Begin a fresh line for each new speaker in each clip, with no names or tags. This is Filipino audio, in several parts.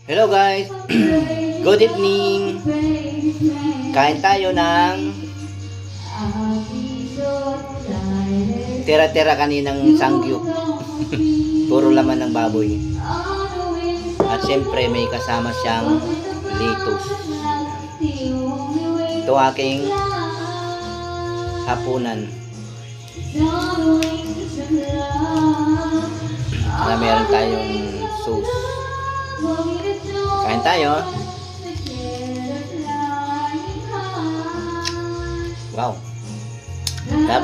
Hello guys, good evening. Kain tayo ng tira-tira kaninang sangyup. Puro laman ng baboy. At siyempre may kasama siyang lettuce. Ito aking hapunan. Na meron tayong sauce. Kain tayo. Wow. Tap.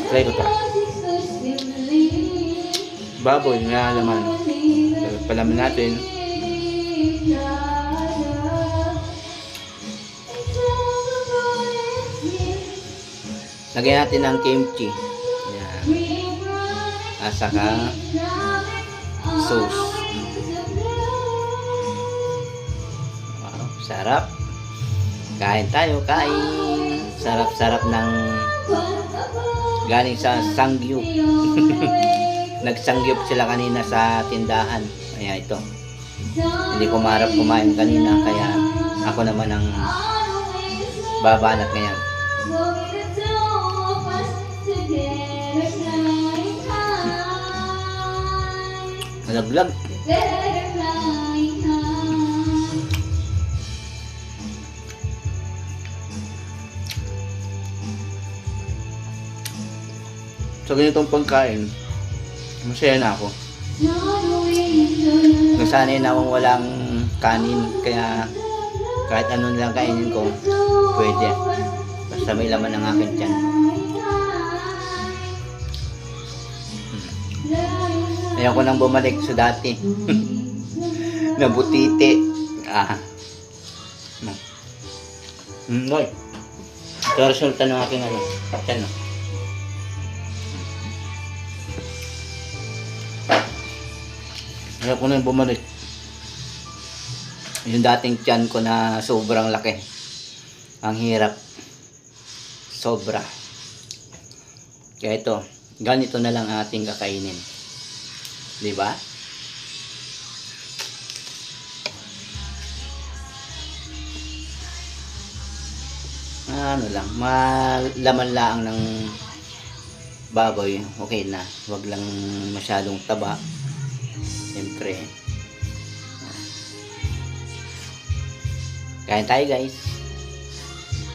Try ko pa. Baboy na laman. Palaman natin. Lagyan natin ng kimchi. Yan. At saka sauce. Wow, sarap. Kain tayo, kain. Sarap-sarap ng galing sa sangyup. Nagsangyup sila kanina sa tindahan. Kaya ito. Hindi ko maharap kumain kanina. Kaya ako naman ang babanat ngayon. Malaglag. Sa ganitong pagkain, masaya na ako. Nasanay na akong walang kanin, kaya kahit ano lang kainin ko, pwede. Basta may laman ng akin tiyan. Ayaw ko nang bumalik sa dati. Na butite. Noy. Ito resulta ng aking ano. Tiyan, no? Ayaw ko nang bumalik. Yung dating tiyan ko na sobrang laki. Ang hirap. Sobra. Kaya ito, ganito na lang ating kakainin. Diba? Ano lang, malaman lang ng baboy, okay na. Wag lang masyadong taba. Siyempre. Kain tayo guys.